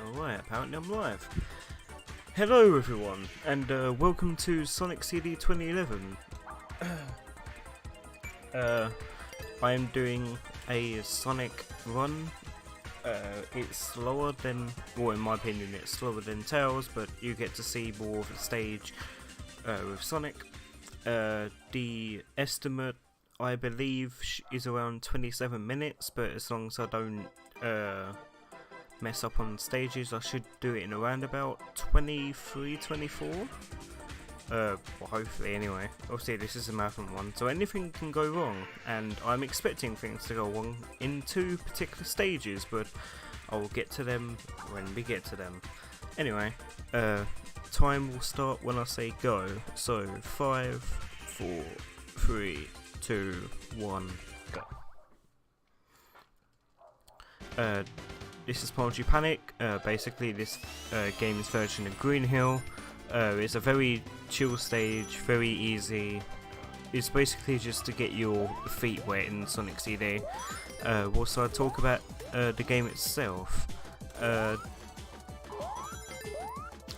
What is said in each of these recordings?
Alright, apparently I'm live. Hello everyone, and welcome to Sonic CD 2011. I am doing a Sonic run. It's slower than, well, in my opinion it's slower than Tails, but you get to see more of the stage with Sonic. The estimate, I believe, is around 27 minutes, but as long as I don't mess up on stages, I should do it in around about 23, 24. Well, hopefully anyway. Obviously this is a marathon one, so anything can go wrong, and I'm expecting things to go wrong in two particular stages, but I'll get to them when we get to them. Anyway, time will start when I say go, so 5, 4, 3, 2, 1, go. This is Poetry Panic. Basically this game's version of Green Hill. It's a very chill stage, very easy. It's basically just to get your feet wet in Sonic CD. Also, I'll talk about the game itself.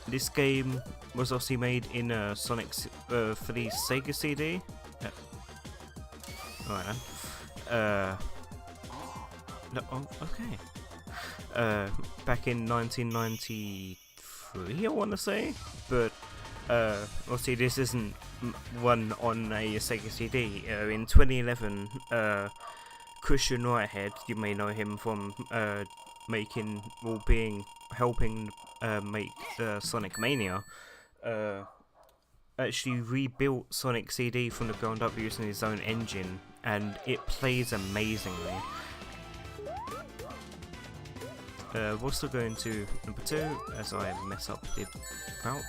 This game was obviously made in Sonic for the Sega CD. Alright then. No, oh, okay. Back in 1993, I want to say, but obviously this isn't one on a Sega CD. In 2011, Christian Whitehead, you may know him from helping make Sonic Mania, actually rebuilt Sonic CD from the ground up using his own engine, and it plays amazingly. We're also going to number 2 as I mess up the route.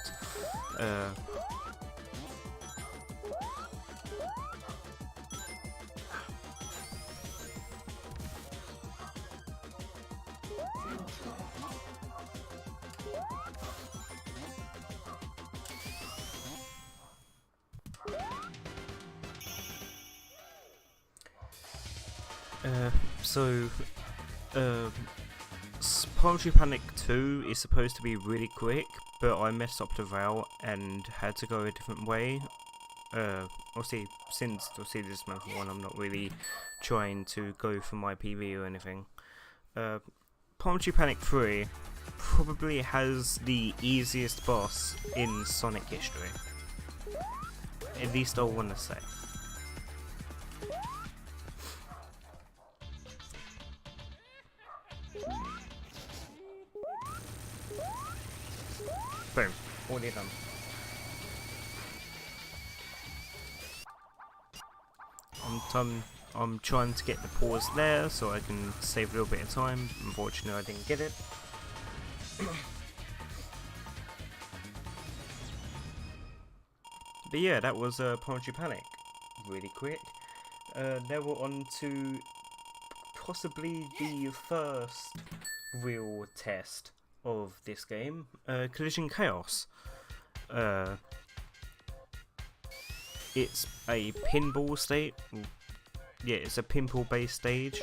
Poetry Panic 2 is supposed to be really quick, but I messed up the route and had to go a different way. Obviously, since this is my one, I'm not really trying to go for my PB or anything. Poetry Panic 3 probably has the easiest boss in Sonic history. At least I want to say. Boom, already done. I'm trying to get the pause there so I can save a little bit of time. Unfortunately, I didn't get it. But yeah, that was Poetry Panic. Really quick. Now we're on to possibly the first real test of this game, Collision Chaos. It's a pinball state. Yeah, it's a pinball based stage,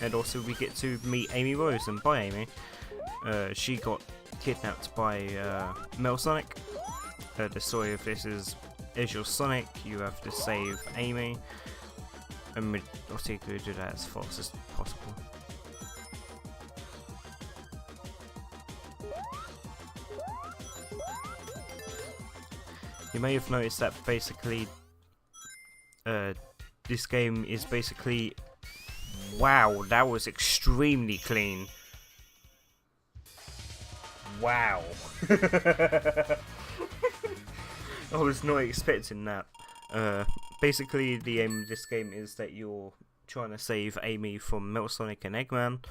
and also we get to meet Amy Rose. And by Amy, she got kidnapped by Metal Sonic. The story of this is, as you're Sonic, you have to save Amy, and we obviously do that as fast as possible. You may have noticed that basically this game is basically, wow, that was extremely clean. Wow. I was not expecting that. Basically the aim of this game is that you're trying to save Amy from Metal Sonic and Eggman.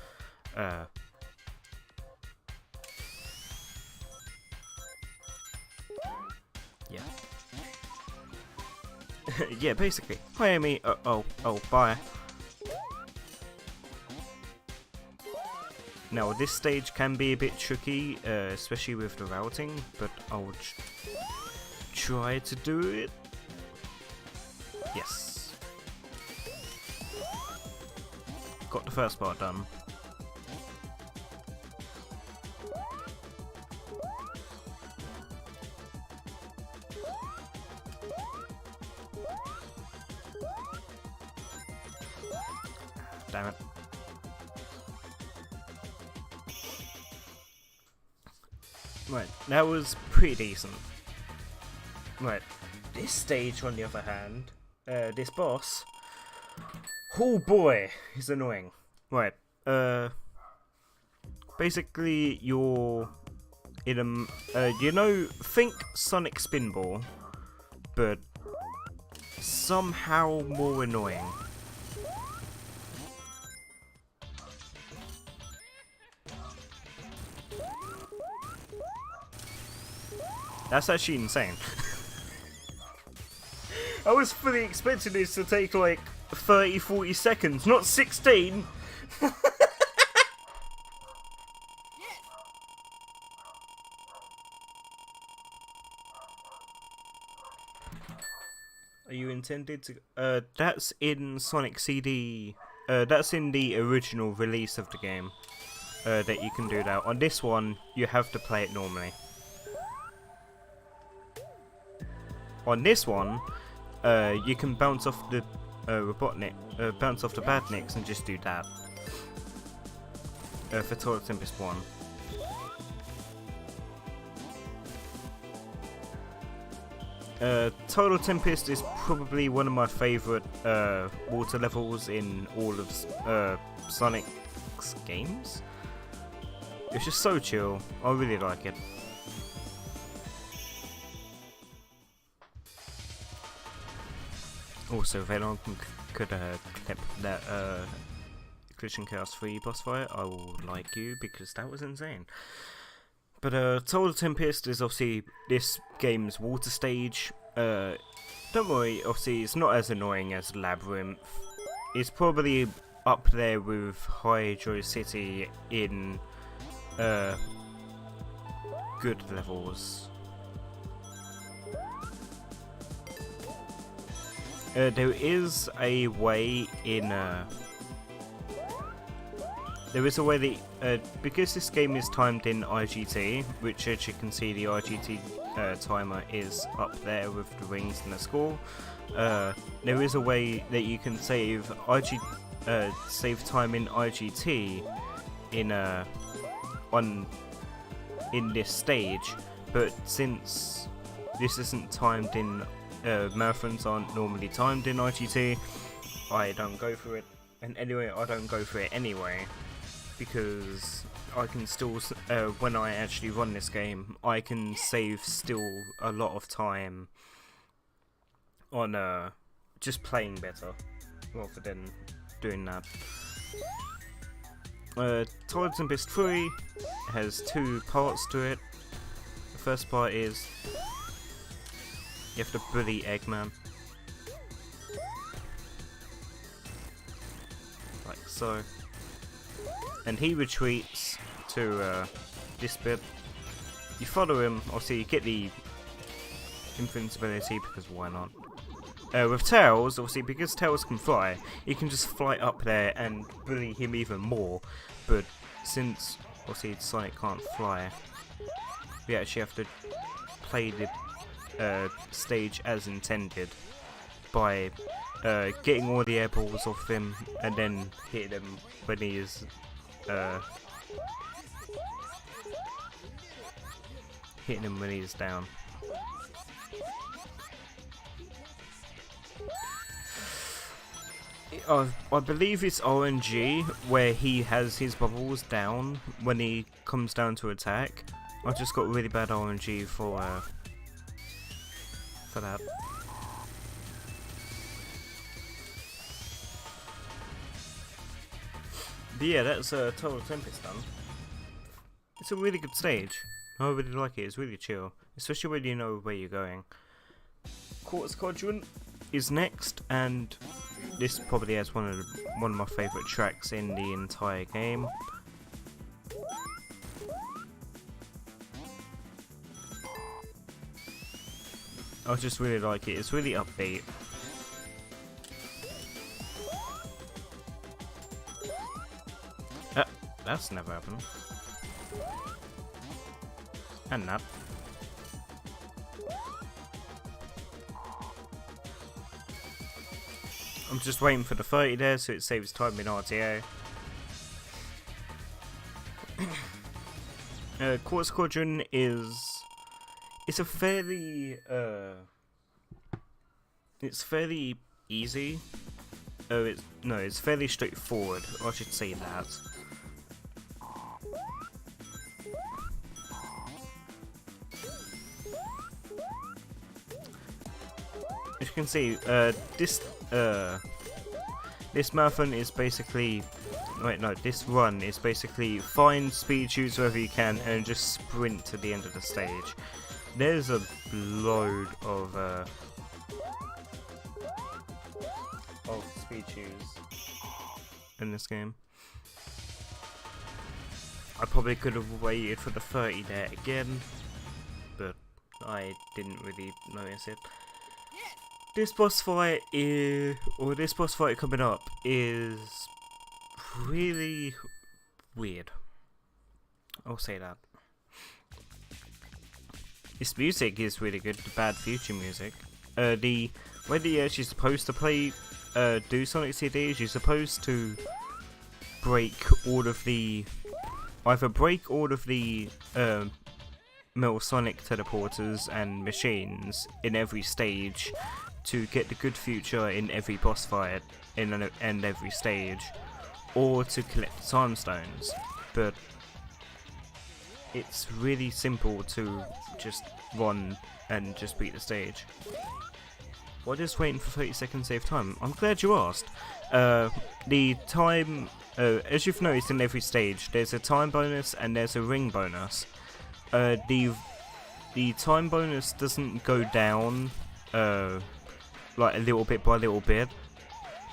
Yeah. Yeah, basically. Hi Amy. Oh, bye. Now this stage can be a bit tricky, especially with the routing, but I'll try to do it. Yes. Got the first part done. Damn it. Right, that was pretty decent. Right, this stage on the other hand, this boss, oh boy, is annoying. Right, basically you're in a, you know, think Sonic Spinball, but somehow more annoying. That's actually insane. I was fully expecting this to take like 30-40 seconds, not 16! Are you intended to... that's in Sonic CD... that's in the original release of the game. That you can do that. On this one, you have to play it normally. On this one, you can bounce off the bounce off the badniks and just do that. For Total Tempest 1. Total Tempest is probably one of my favourite water levels in all of Sonic's games. It's just so chill. I really like it. Also, if anyone could clip that Glitch and Chaos 3 boss fight, I will like you, because that was insane. But Total Tempest is obviously this game's water stage. Don't worry, obviously it's not as annoying as Labyrinth. It's probably up there with Hydro City in good levels. There is a way in because this game is timed in IGT, which as you can see the IGT timer is up there with the rings and the score. There is a way that you can save save time in IGT in this stage, but since this isn't timed in marathons aren't normally timed in IGT, I don't go for it. And anyway, I don't go for it anyway, because I can still, when I actually run this game, I can save still a lot of time on just playing better, rather than doing that. Total Tempest 3 has two parts to it. The first part is you have to bully Eggman. Like so. And he retreats to this bit. You follow him, obviously you get the invincibility, because why not? With Tails, obviously because Tails can fly, you can just fly up there and bully him even more. But since obviously Sonic can't fly, we actually have to play the stage as intended by getting all the air balls off him and then hitting him when he is down. I believe it's RNG where he has his bubbles down when he comes down to attack. I just got really bad RNG for that. But yeah, that's Total Tempest done. It's a really good stage. I really like it. It's really chill, especially when you know where you're going. Quartz Quadrant is next, and this probably has one of my favourite tracks in the entire game. I just really like it. It's really upbeat. That's never happened. And that. I'm just waiting for the 30 there so it saves time in RTA. Quartz Quadrant it's a fairly it's fairly easy. It's fairly straightforward. I should say that. As you can see, this marathon is basically, this run is basically find speed shoes wherever you can and just sprint to the end of the stage. There's a load of speed shoes in this game. I probably could have waited for the 30 there again, but I didn't really notice it. This boss fight coming up is really weird. I'll say that. This music is really good, the Bad Future music. The way that you're actually supposed to play, do Sonic CDs, you're supposed to either break all of the Metal Sonic teleporters and machines in every stage to get the good future in every boss fight and every stage, or to collect time stones. But it's really simple to just run and just beat the stage. While just waiting for 30 seconds save time. I'm glad you asked. The time, as you've noticed in every stage, there's a time bonus and there's a ring bonus. The time bonus doesn't go down like a little bit by little bit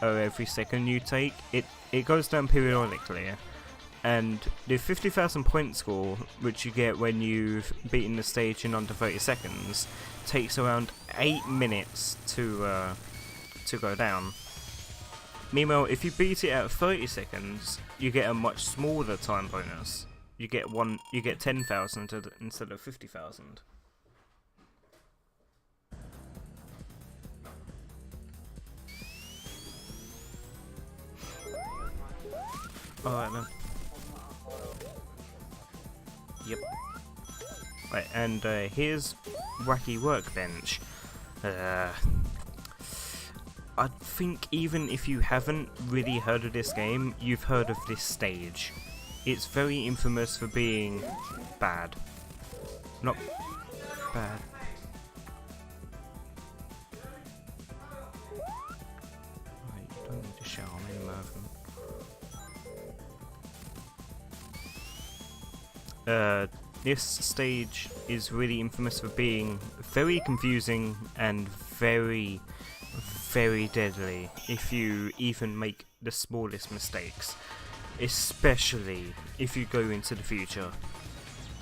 every second you take. It goes down periodically. And the 50,000 point score, which you get when you've beaten the stage in under 30 seconds, takes around 8 minutes to go down. Meanwhile, if you beat it at 30 seconds, you get a much smaller time bonus. You get 10,000 instead of 50,000. Alright then. Yep. Right, and here's Wacky Workbench. I think even if you haven't really heard of this game, you've heard of this stage. It's very infamous for being bad. Not bad. Right, you don't need to shout, I'm in Mervyn. This stage is really infamous for being very confusing and very, very deadly if you even make the smallest mistakes. Especially if you go into the future.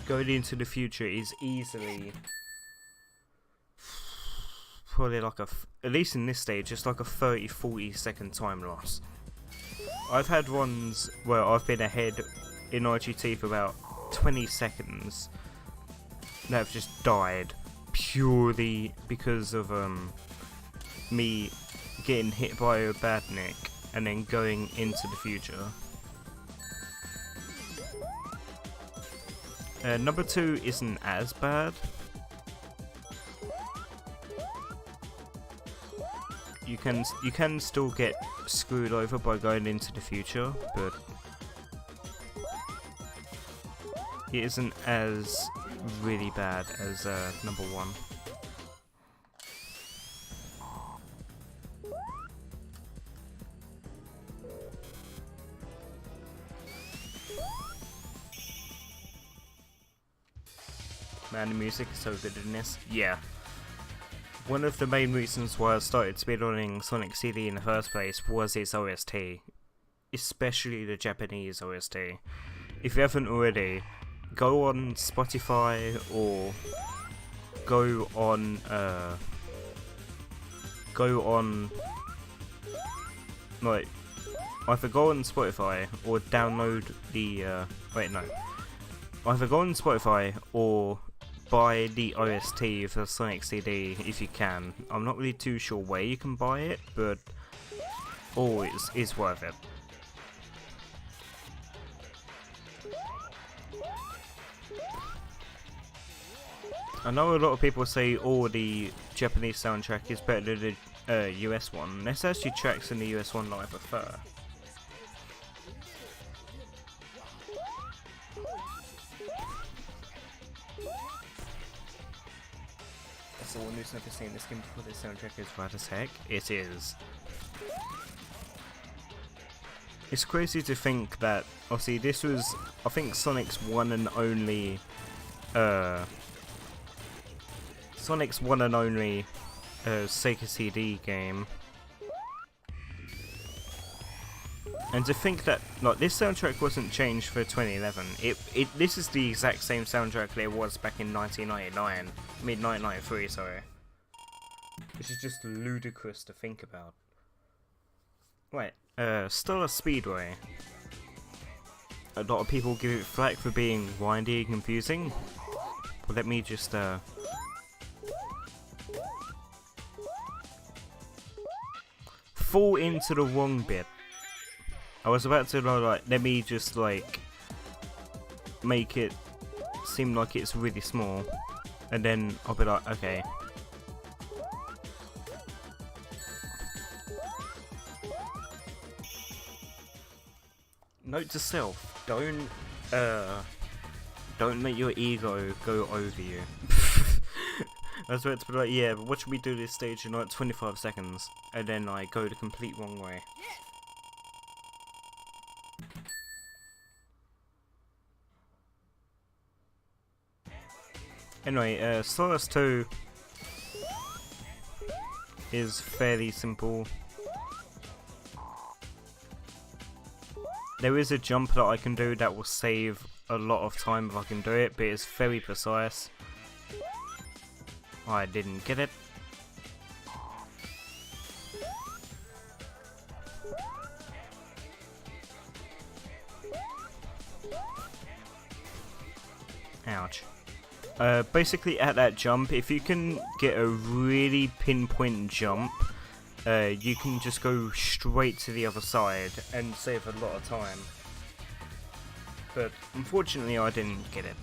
Going into the future is easily probably like at least in this stage, it's like a 30-40 second time loss. I've had runs where I've been ahead in IGT for about 20 seconds that have just died purely because of me getting hit by a badnik and then going into the future. Number 2 isn't as bad. You can still get screwed over by going into the future, but it isn't as really bad as number 1. Man, the music is so good in this. Yeah. One of the main reasons why I started speedrunning Sonic CD in the first place was its OST. Especially the Japanese OST. If you haven't already, go on Spotify or go on like either go on Spotify or download the either go on Spotify or buy the OST for Sonic CD if you can. I'm not really too sure where you can buy it, but always is worth it. I know a lot of people say, oh, the Japanese soundtrack is better than the US one. There's actually tracks in the US one that I prefer. That's the one who's never seen this game before. The soundtrack is right as heck. It is. It's crazy to think that, obviously, this was, I think, Sonic's one and only Sega CD game, and to think that like this soundtrack wasn't changed for 2011. This is the exact same soundtrack that it was back in 1999, I mean 1993, sorry. Which is just ludicrous to think about. Right, Star Speedway. A lot of people give it flack for being windy and confusing. Well, let me just fall into the wrong bit. I was about to like, let me just like make it seem like it's really small, and then I'll be like, okay. Note to self: don't make your ego go over you. I was about to be like, yeah, but what should we do this stage in like 25 seconds? And then I go the complete wrong way. Anyway, Stardust 2 is fairly simple. There is a jump that I can do that will save a lot of time if I can do it, but it's very precise. I didn't get it. Ouch. Basically at that jump, if you can get a really pinpoint jump, you can just go straight to the other side and save a lot of time. But unfortunately I didn't get it,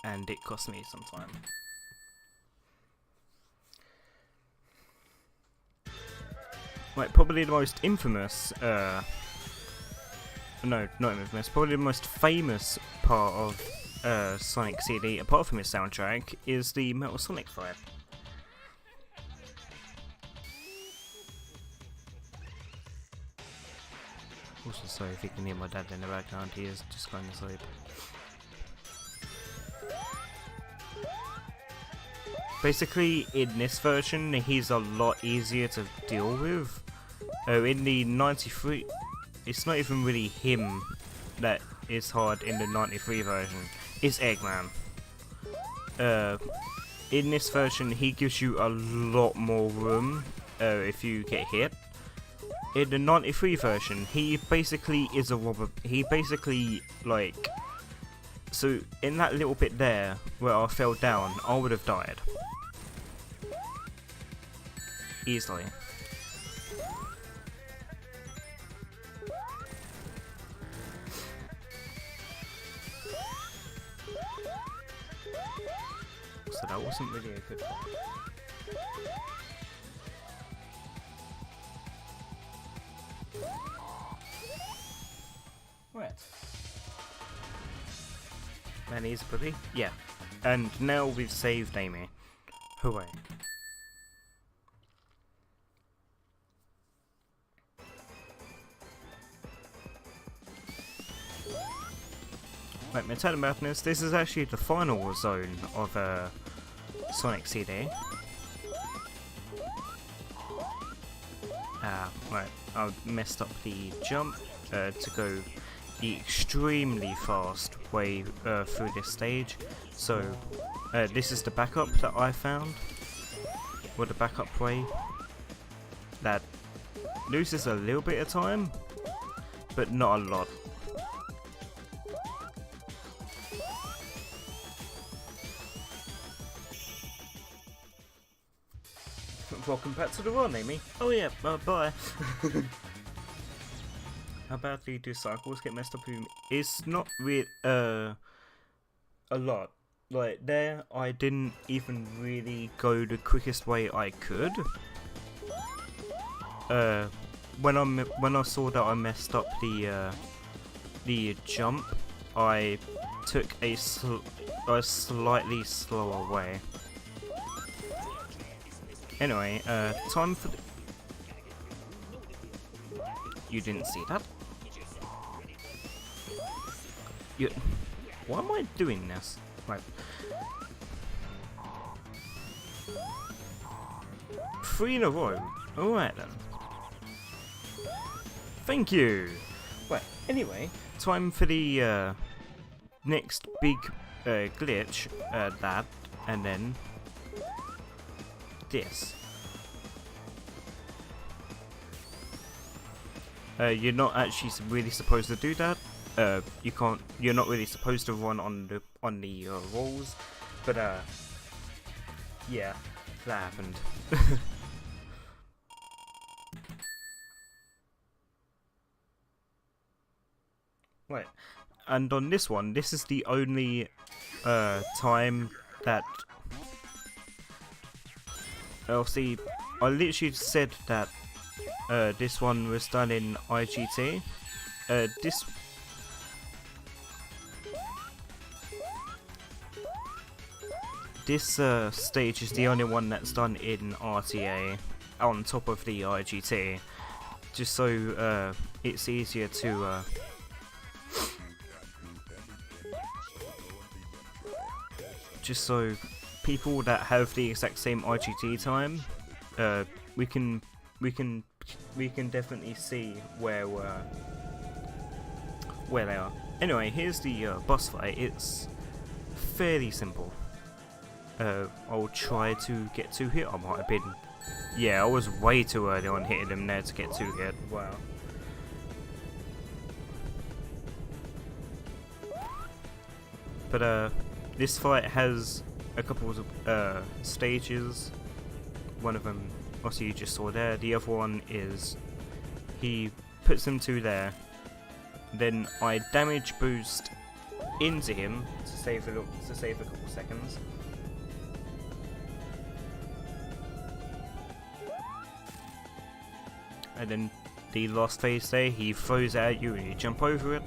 and it cost me some time. Right, probably the most infamous, no, not infamous, probably the most famous part of Sonic CD, apart from his soundtrack, is the Metal Sonic fight. Also, sorry if you can hear my dad in the background, he is just going to sleep. Basically, in this version, he's a lot easier to deal with. In the 93, it's not even really him that is hard in the 93 version, it's Eggman. In this version, he gives you a lot more room if you get hit. In the 93 version, he basically is a robber. He basically, like... So, in that little bit there, where I fell down, I would have died. Easily. So that wasn't really a good one. Right. And he's pretty. Yeah. And now we've saved Amy. Hooray. Right, Metal Madness, this is actually the final zone of Sonic CD. Right, I messed up the jump to go the extremely fast way through this stage. So, this is the backup that I found, or the backup way that loses a little bit of time, but not a lot. welcome back to the run, Amy. Oh yeah, bye. How badly do cycles get messed up? It's not really, a lot. Like, there, I didn't even really go the quickest way I could. When I saw that I messed up the jump, I took a slightly slower way. Anyway, time for the... You didn't see that? Why am I doing this? Right. 3 in a row. Alright then. Thank you! Right, anyway, time for the next big glitch, that, and then this. You're not actually really supposed to do that. You're not really supposed to run on the walls, but yeah, that happened. Right, and on this one, this is the only time that I'll see. I literally said that this one was done in IGT. This stage is the only one that's done in RTA on top of the IGT, just so it's easier to just so people that have the exact same IGT time, we can definitely see where they are. Anyway, here's the boss fight. It's fairly simple. I'll try to get 2 hit. I might have been... Yeah, I was way too early on hitting them there to get 2 hit. Wow. But this fight has a couple of stages. One of them, obviously, you just saw there. The other one is he puts them 2 there. Then I damage boost into him to save a couple seconds. And then the last phase there, he throws it at you and you jump over it.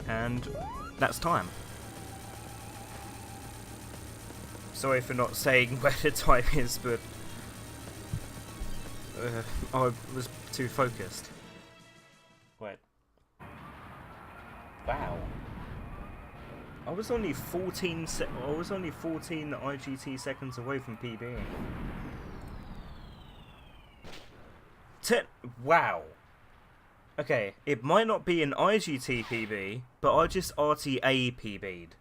And that's time. Sorry for not saying where the time is, but I was too focused. Wait. Wow. I was only 14 IGT seconds away from PBing. Wow. Okay, it might not be an IGT PB, but I just RTA PB'd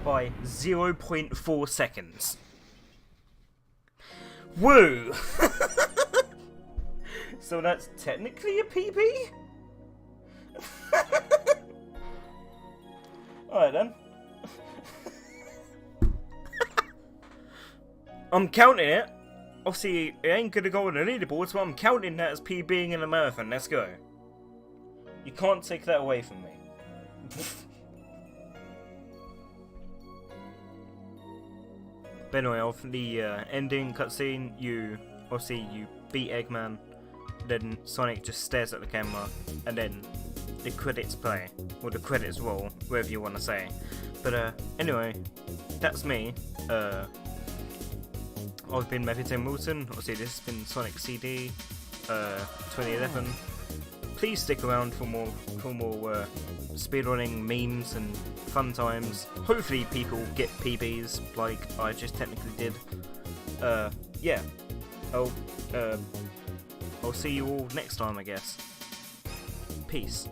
by 0.4 seconds. Woo! So that's technically a PB? Alright then. I'm counting it. Obviously, it ain't gonna go on the leaderboards, but I'm counting that as PBing in a marathon. Let's go. You can't take that away from me. But anyway, off the ending cutscene, you beat Eggman, then Sonic just stares at the camera, and then the credits play, or the credits roll, whatever you want to say. But anyway, that's me. I've been Mathew10Wilson. Obviously, this has been Sonic CD 2011. Please stick around for more speedrunning memes and fun times. Hopefully, people get PBs like I just technically did. Yeah. I'll see you all next time, I guess. Peace.